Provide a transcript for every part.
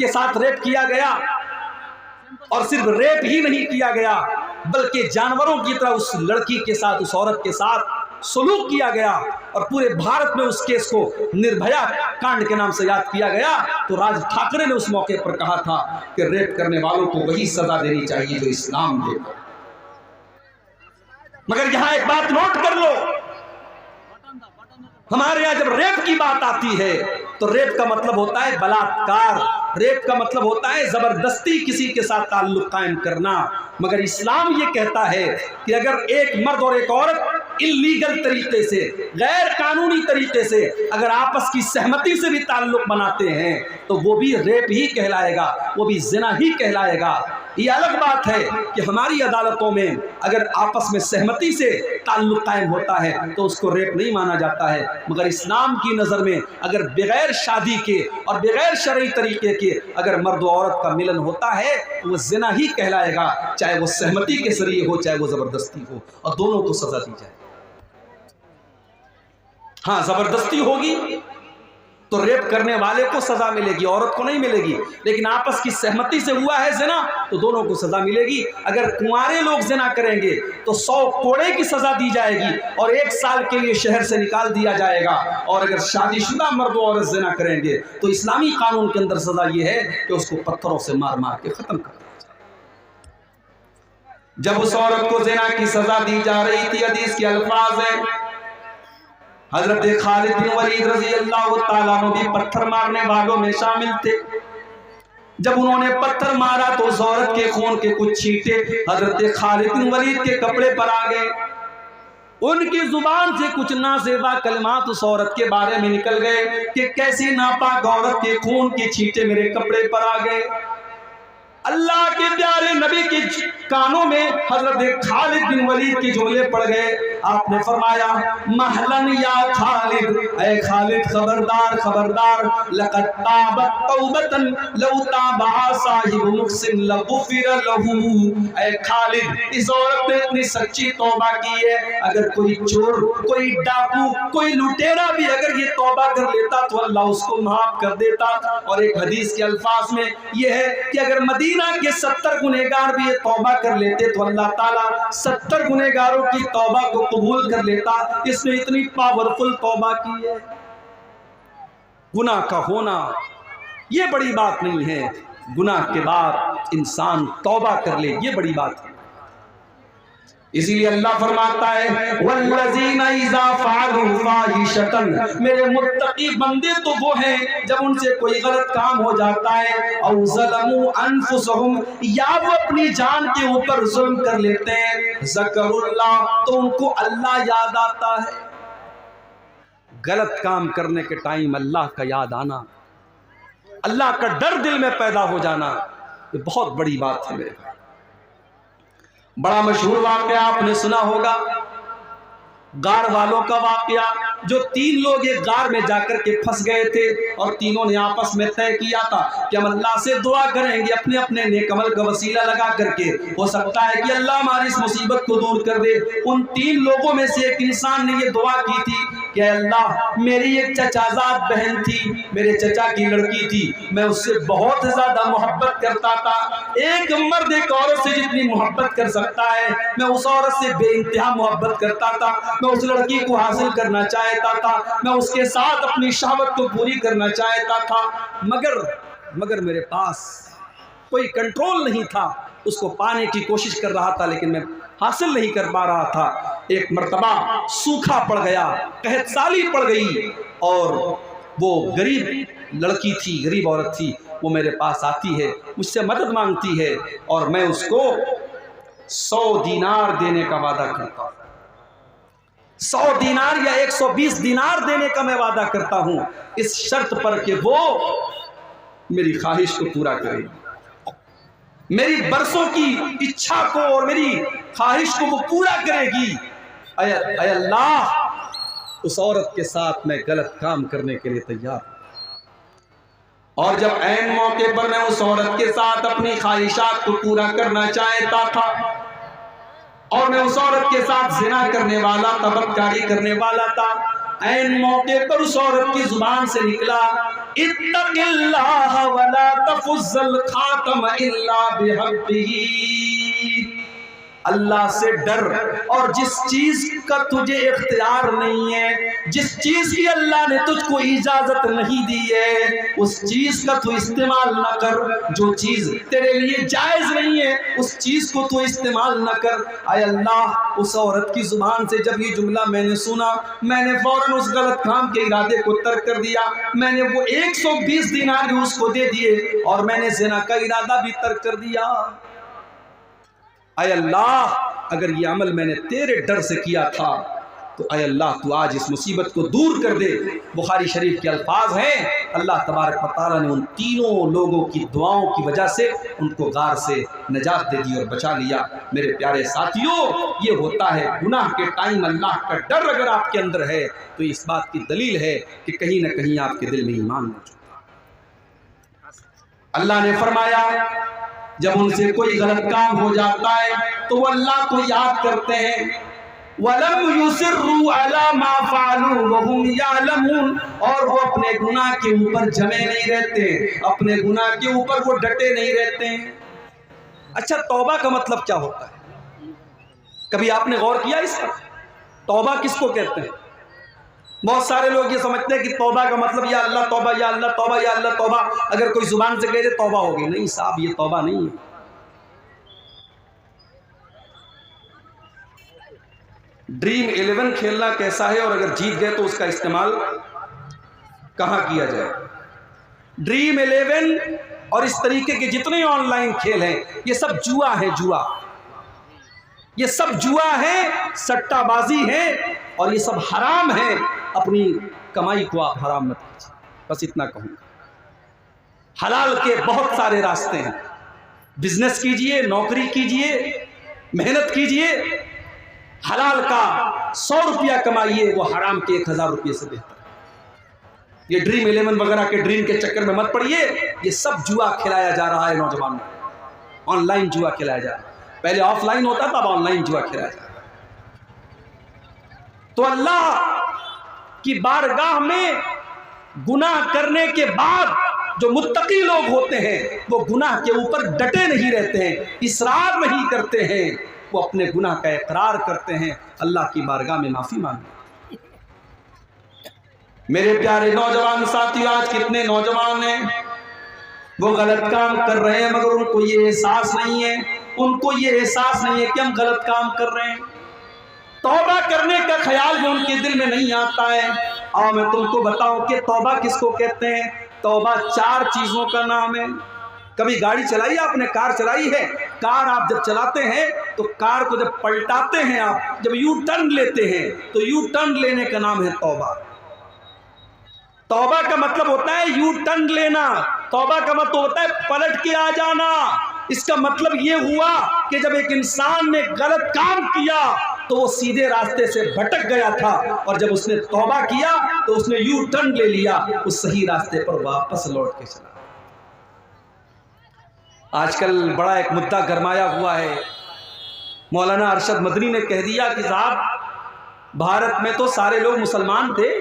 के साथ रेप किया गया, और सिर्फ रेप ही नहीं किया गया बल्कि जानवरों की तरह उस लड़की के साथ, उस औरत के साथ सलूक किया गया, और पूरे भारत में उस केस को निर्भया कांड के नाम से याद किया गया। तो राज ठाकरे ने उस मौके पर कहा था कि रेप करने वालों को वही सजा देनी चाहिए जो इस्लाम देता। मगर यहां एक बात नोट कर लो, हमारे यहां जब रेप की बात आती है तो रेप का मतलब होता है बलात्कार, रेप का मतलब होता है जबरदस्ती किसी के साथ ताल्लुक कायम करना। मगर इस्लाम ये कहता है कि अगर एक मर्द और एक औरत इल्लीगल तरीके से, गैर कानूनी तरीके से अगर आपस की सहमति से भी ताल्लुक बनाते हैं तो वो भी रेप ही कहलाएगा, वो भी जिना ही कहलाएगा। ये अलग बात है कि हमारी अदालतों में अगर आपस में सहमति से ताल्लुक कायम होता है तो उसको रेप नहीं माना जाता है। मगर इस्लाम की नज़र में अगर बगैर शादी के और बगैर शरई तरीके के अगर मर्द और औरत का मिलन होता है तो वो जिना ही कहलाएगा, चाहे वो सहमति के जरिए हो चाहे वो जबरदस्ती हो, और दोनों को सजा दी जाए। हाँ, जबरदस्ती होगी तो रेप करने वाले को सजा मिलेगी, औरत को नहीं मिलेगी। लेकिन आपस की सहमति से हुआ है जिना तो दोनों को सजा मिलेगी। अगर कुंवारे लोग जिना करेंगे तो 100 कोड़े की सजा दी जाएगी और 1 साल के लिए शहर से निकाल दिया जाएगा। और अगर शादीशुदा मर्द और औरत जिना करेंगे तो इस्लामी कानून के अंदर सजा यह है कि उसको पत्थरों से मार मार के खत्म कर दिया जाए। जब उस औरत को जिना की सजा दी जा रही थी, हदीस के अल्फाज है, हजरत खालिद बिन वलीद रज़ी अल्लाह तआला अन्हु भी पत्थर मारने वालों में शामिल थे। जब उन्होंने पत्थर मारा तो उस औरत के खून के कुछ छींटे हजरत खालिद बिन वलीद के कपड़े पर आ गए। उनकी जुबान से कुछ नासेबा कलमात उस औरत के बारे में निकल गए कि कैसी नापाक औरत के खून के छींटे मेरे कपड़े पर आ गए। अल्लाह के प्यारे नबी के कानों में हजरत खालिद बिन वलीद के जुमले पड़ गए। आपने फरमाया, महलन या खालिद, ऐ खालिद खबरदार खबरदार, लक़द ताबत तौबतन लौ ताबहा साहिब मुहसिन लगुफिर लहू। ऐ खालिद, इस औरत ने इतनी सच्ची तौबा की है, अगर कोई चोर, कोई डाकू, कोई लुटेरा भी अगर ये तौबा कर लेता तो अल्लाह उसको माफ कर देता। और एक हदीस के अल्फाज में यह है कि अगर मदीना के 70 गुनहगार भी ये तौबा कर लेते तो अल्लाह ताला 70 गुनहगारों की तौबा को कबूल कर लेता। इसने इतनी पावरफुल तौबा की है। गुनाह का होना ये बड़ी बात नहीं है, गुनाह के बाद इंसान तौबा कर ले ये बड़ी बात है। इसीलिए अल्लाह फरमाता है, वल्लज़ीना इज़ा फ़अलू फ़ाहिशतन, मेरे मुत्तकी बंदे तो वो हैं जब उनसे कोई गलत काम हो जाता है, औ ज़लमू अनफुसहुम, या वो अपनी जान के ऊपर जुल्म कर लेते हैं, ज़करुल्लाह, तो उनको अल्लाह याद आता है। गलत काम करने के टाइम अल्लाह का याद आना, अल्लाह का डर दिल में पैदा हो जाना, ये बहुत बड़ी बात है मेरे भाई। बड़ा मशहूर वाक़या आपने सुना होगा, गार वालों का वाक़या, जो 3 लोग एक गार में जाकर के फंस गए थे और तीनों ने आपस में तय किया था कि हम अल्लाह से दुआ करेंगे अपने अपने नेक अमल का वसीला लगा करके, हो सकता है कि अल्लाह हमारी इस मुसीबत को दूर कर दे। उन 3 लोगों में से एक इंसान ने ये दुआ की थी कि अल्लाह, मेरी एक चचाजाद बहन थी, मेरे चचा की लड़की थी, मैं उससे बहुत ज़्यादा मोहब्बत करता था। एक मर्द एक औरत से जितनी मोहब्बत कर सकता है मैं उस औरत से बेइंतहा मोहब्बत करता था। मैं उस लड़की को हासिल करना चाहता था, मैं उसके साथ अपनी शहवत को पूरी करना चाहता था, मगर मेरे पास कोई कंट्रोल नहीं था। उसको पाने की कोशिश कर रहा था लेकिन मैं हासिल नहीं कर पा रहा था। एक मर्तबा सूखा पड़ गया, कहत साली पड़ गई, और वो गरीब लड़की थी, गरीब औरत थी, वो मेरे पास आती है, मुझसे मदद मांगती है और मैं उसको 100 दीनार देने का वादा करता हूँ। 100 दीनार या 120 दीनार देने का मैं वादा करता हूँ, इस शर्त पर कि वो मेरी ख्वाहिश को पूरा करेगी, मेरी बरसों की इच्छा को और मेरी ख्वाहिश को वो पूरा करेगी। अय अल्लाह, उस औरत के साथ मैं गलत काम करने के लिए तैयार। और जब ऐन मौके पर मैं उस औरत के साथ अपनी ख्वाहिशात को पूरा करना चाहता था और मैं उस औरत के साथ जिना करने वाला, तबक्कारी करने वाला था, ऐन मौके पर उस औरत की जुबान से निकला, इत्तक़िल्लाह वला तफ़ुज़्ज़ल खातम इल्ला बिहक़्क़िही, अल्लाह से डर, और जिस चीज का तुझे इख्तियार नहीं है, जिस चीज की अल्लाह ने तुझको इजाजत नहीं दी है, उस चीज का तू इस्तेमाल न कर। जो चीज तेरे लिए जायज नहीं है उस चीज को तू इस्तेमाल न कर। आय अल्लाह, उस औरत की जुबान से जब ये जुमला मैंने सुना, मैंने फौरन उस गलत काम के इरादे को तर्क कर दिया। मैंने वो 120 दिनार भी उसको दे दिए और मैंने ज़िना का इरादा भी तर्क कर दिया। आय अल्लाह, अगर ये अमल मैंने तेरे डर से किया था तो आय अल्लाह तू आज इस मुसीबत को दूर कर दे। बुखारी शरीफ के अल्फाज हैं, अल्लाह तबारक व तआला ने उन तीनों लोगों की दुआओं की वजह से उनको गार से नजात दे दी और बचा लिया। मेरे प्यारे साथियों, ये होता है गुनाह के टाइम अल्लाह का डर अगर आपके अंदर है तो इस बात की दलील है कि कहीं ना कहीं आपके दिल में ईमान मौजूद है। अल्लाह ने फरमाया, जब उनसे कोई गलत काम हो जाता है तो वो अल्लाह को याद करते हैं, वलम युसिर्रू अला मा फालू वहुम यालमून, और वो अपने गुनाह के ऊपर जमे नहीं रहते, अपने गुनाह के ऊपर वो डटे नहीं रहते हैं। अच्छा, तौबा का मतलब क्या होता है? कभी आपने गौर किया इस पर? तौबा किसको कहते हैं? बहुत सारे लोग ये समझते हैं कि तौबा का मतलब या अल्लाह तौबा, या अल्लाह तौबा, या अल्लाह तौबा, अगर कोई जुबान से कह दे तौबा हो गई। नहीं साहब, ये तौबा नहीं है। ड्रीम 11 खेलना कैसा है और अगर जीत गए तो उसका इस्तेमाल कहां किया जाए? ड्रीम 11 और इस तरीके के जितने ऑनलाइन खेल हैं, ये सब जुआ है, जुआ, ये सब जुआ है, सट्टाबाजी है और ये सब हराम है। अपनी कमाई को आप हराम मत कीजिए, बस इतना कहूँगा। हलाल के बहुत सारे रास्ते हैं, बिजनेस कीजिए, नौकरी कीजिए, मेहनत कीजिए, हलाल का 100 रुपया कमाइए, वो हराम के 1000 रुपये से बेहतर। ये ड्रीम 11 वगैरह के ड्रीम के चक्कर में मत पड़िए, ये सब जुआ खिलाया जा रहा है नौजवानों को, ऑनलाइन जुआ खिलाया जा रहा है। पहले ऑफलाइन होता था, अब ऑनलाइन जुआ खिलाया जा रहा है। तो अल्लाह की बारगाह में गुनाह करने के बाद जो मुत्तकी लोग होते हैं वो गुनाह के ऊपर डटे नहीं रहते हैं, इसरार नहीं करते हैं, वो अपने गुनाह का इकरार करते हैं, अल्लाह की बारगाह में माफी मांगते हैं। मेरे प्यारे नौजवान साथियों, आज कितने नौजवान हैं वो गलत काम कर रहे हैं मगर उनको ये एहसास नहीं है, उनको ये एहसास नहीं है कि हम गलत काम कर रहे हैं। तौबा करने का ख्याल भी उनके दिल में नहीं आता है। और मैं तुमको बताऊं कि तौबा किसको कहते हैं। तौबा 4 चीजों का नाम है। कभी गाड़ी चलाई आपने, कार चलाई है? कार आप जब चलाते हैं तो कार को जब पलटाते हैं, आप जब यू टर्न लेते हैं तो यू टर्न लेने का नाम है तौबा। तौबा का मतलब होता है यू टर्न लेना, तौबा का मतलब होता है पलट के आ जाना। इसका मतलब ये हुआ कि जब एक इंसान ने गलत काम किया तो वो सीधे रास्ते से भटक गया था और जब उसने तौबा किया तो उसने यू टर्न ले लिया, उस सही रास्ते पर वापस लौट के चला। आजकल बड़ा एक मुद्दा गरमाया हुआ है। मौलाना अरशद मदनी ने कह दिया कि साहब, भारत में तो सारे लोग मुसलमान थे,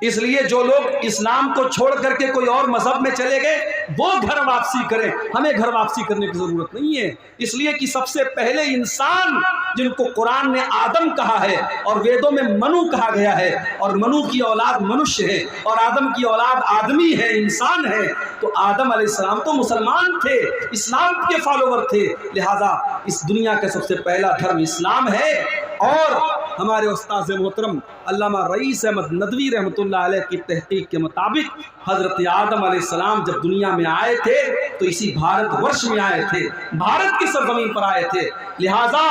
इसलिए जो लोग इस्लाम को छोड़ करके कोई और मजहब में चले गए वो घर वापसी करें, हमें घर वापसी करने की जरूरत नहीं है। इसलिए कि सबसे पहले इंसान जिनको कुरान ने आदम कहा है और वेदों में मनु कहा गया है, और मनु की औलाद मनुष्य है और आदम की औलाद आदमी है, इंसान है, तो आदम अलैहिस्सलाम तो मुसलमान थे, इस्लाम के फॉलोवर थे, लिहाजा इस दुनिया का सबसे पहला धर्म इस्लाम है। और हमारे उस्ताद मोहतरम अल्लामा रईस अहमद नदवी रहमतुल्लाह अलैह की तहकीक के मुताबिक हज़रत आदम अलैहिस्सलाम जब दुनिया में आए थे तो इसी भारतवर्ष में आए थे, भारत की सरजमीन पर आए थे। लिहाजा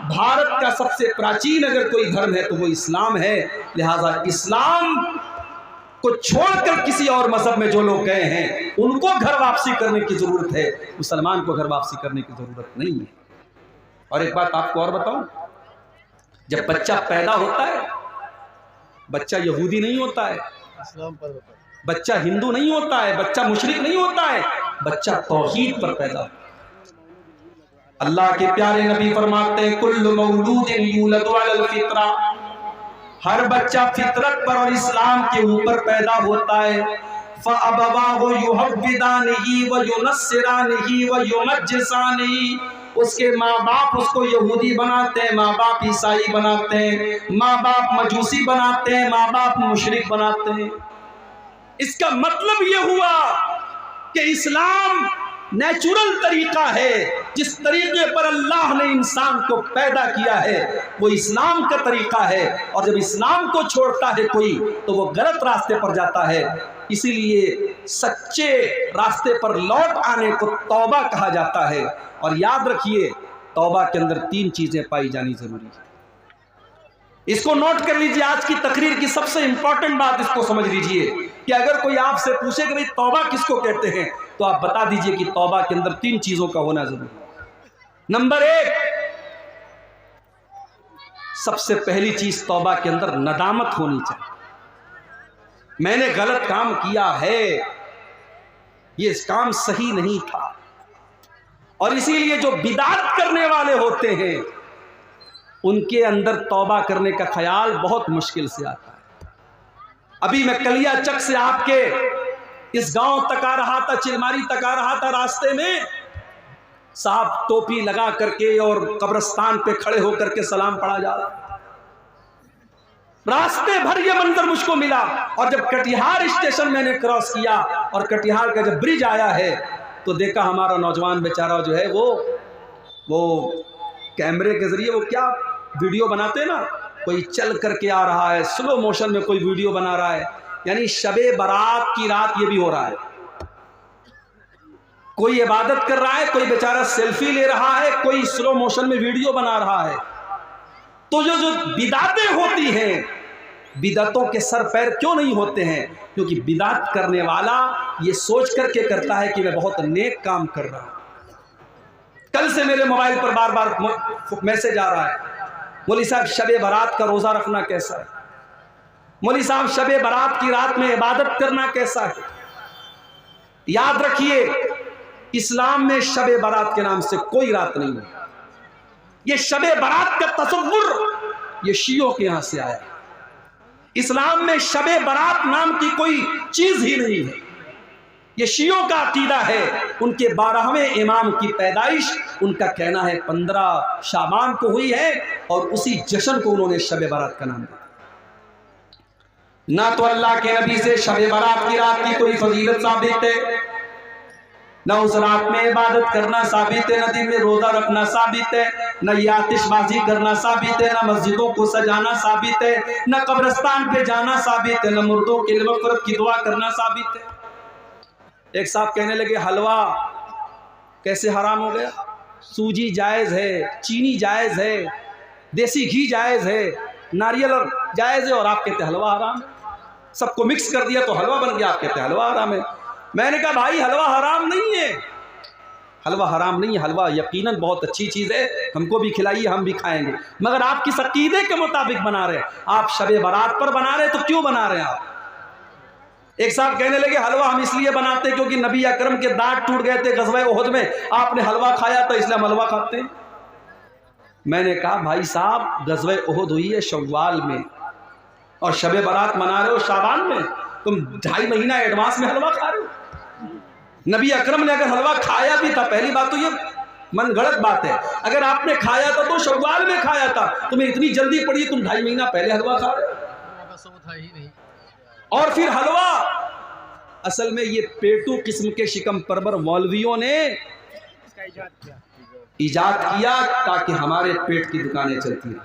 भारत का सबसे प्राचीन अगर कोई धर्म है तो वो इस्लाम है। लिहाजा इस्लाम को छोड़कर किसी और मजहब में जो लोग गए हैं उनको घर वापसी करने की जरूरत है, मुसलमान को घर वापसी करने की जरूरत नहीं है। और एक बात आपको और बताऊं, जब बच्चा पैदा होता है, बच्चा यहूदी नहीं होता है, बच्चा हिंदू नहीं होता है, बच्चा मुशरिक नहीं होता है, बच्चा तौहीद पर पैदा होता है। अल्लाह के प्यारे नबी फरमाते हैं, कुल्लु मौलूदिन यूलदु अलल फित्रा, हर बच्चा फितरत पर और इस्लाम के ऊपर पैदा होता है। फ़अबवाहु युहव्विदानिही व युनस्सिरानिही व युमज्जिसानिही, उसके माँ बाप उसको यहूदी बनाते हैं, माँ बाप ईसाई बनाते हैं, माँ बाप मजूसी बनाते हैं, माँ बाप मुशरिक बनाते हैं। इसका मतलब ये हुआ कि इस्लाम नेचुरल तरीका है, जिस तरीके पर अल्लाह ने इंसान को पैदा किया है वो इस्लाम का तरीका है। और जब इस्लाम को छोड़ता है कोई तो वो गलत रास्ते पर जाता है। इसीलिए सच्चे रास्ते पर लौट आने को तौबा कहा जाता है। और याद रखिए, तौबा के अंदर 3 चीजें पाई जानी जरूरी है। इसको नोट कर लीजिए, आज की तकरीर की सबसे इंपॉर्टेंट बात इसको समझ लीजिए कि अगर कोई आपसे पूछे कि भाई तौबा किसको कहते हैं, तो आप बता दीजिए कि तौबा के अंदर 3 चीजों का होना जरूरी है। नंबर 1, सबसे पहली चीज तौबा के अंदर नदामत होनी चाहिए। मैंने गलत काम किया है, ये काम सही नहीं था। और इसीलिए जो बिदात करने वाले होते हैं उनके अंदर तौबा करने का ख्याल बहुत मुश्किल से आता है। अभी मैं कलिया चक से आपके इस गांव तक आ रहा था, चिलमारी तक आ रहा था, रास्ते में साहब टोपी लगा करके और कब्रिस्तान पे खड़े होकर के सलाम पढ़ा जा रहा। रास्ते भर ये मंजर मुझको मिला। और जब कटिहार स्टेशन मैंने क्रॉस किया और कटिहार का जब ब्रिज आया है तो देखा हमारा नौजवान बेचारा जो है वो कैमरे के जरिए वो क्या वीडियो बनाते हैं ना, कोई चल करके आ रहा है, स्लो मोशन में कोई वीडियो बना रहा है। यानी शबे बारात की रात ये भी हो रहा है। कोई इबादत कर रहा है, कोई बेचारा सेल्फी ले रहा है, कोई स्लो मोशन में वीडियो बना रहा है। तो जो बिदातें होती हैं, बिदातों के सर पैर क्यों नहीं होते हैं? क्योंकि बिदात करने वाला ये सोच करके करता है कि मैं बहुत नेक काम कर रहा हूं। कल से मेरे मोबाइल पर बार बार मैसेज आ रहा है, मौली साहब शबे बारात का रोजा रखना कैसा है, मौली साहब शबे बारात की रात में इबादत करना कैसा है। याद रखिए, इस्लाम में शबे बारात के नाम से कोई रात नहीं है। ये शबे बारात का तसव्वुर ये शियों के यहां से आया। इस्लाम में शबे बारात नाम की कोई चीज ही नहीं है। ये शियों का अकीदा है। उनके 12वें इमाम की पैदाइश उनका कहना है 15 शाबान को हुई है और उसी जश्न को उन्होंने शबे बारात का नाम दिया। ना तो अल्लाह के नबी से शबे बारात की रात की कोई फजीलत साबित है, न उस रात में इबादत करना साबित है, न दिन में रोजा रखना साबित है, न ये आतिशबाजी करना साबित है, न मस्जिदों को सजाना साबित है, न कब्रिस्तान पे जाना साबित है, न मुर्दों के लिए मग़फ़िरत की दुआ करना साबित है। एक साहब कहने लगे हलवा कैसे हराम हो गया? सूजी जायज़ है, चीनी जायज़ है, देसी घी जायज़ है, नारियल जायज़ है और आप कहते हलवा हराम है। सबको मिक्स कर दिया तो हलवा बन गया, आप कहते हलवा हराम है। मैंने कहा भाई हलवा हराम नहीं है, हलवा हराम नहीं है, हलवा यकीनन बहुत अच्छी चीज़ है, हमको भी खिलाइए, हम भी खाएंगे, मगर आप किस अकीदे के मुताबिक बना रहे हैं? आप शबे बारात पर बना रहे हैं तो क्यों बना रहे हैं आप? एक साहब कहने लगे हलवा हम इसलिए बनाते हैं क्योंकि नबी अकरम के दांत टूट गए थे ग़ज़वा उहद में, आपने हलवा खाया तो इसलिए हम हलवा खाते हैं। मैंने कहा भाई साहब ग़ज़वा उहद हुई है शव्वाल में और शबे बारात मना रहे हो शाबान में, तुम 2.5 महीना एडवांस में हलवा खा रहे हो। नबी अकरम ने अगर हलवा खाया भी था, पहली बात तो ये मन गलत बात है, अगर आपने खाया था तो शव्वाल में खाया था, तुम्हें इतनी जल्दी पड़ी तुम 2.5 महीना पहले हलवा खा रहे हो। और फिर हलवा असल में ये पेटू किस्म के शिकम परवर मौलवियों ने इजाद किया ताकि हमारे पेट की दुकानें चलती हैं।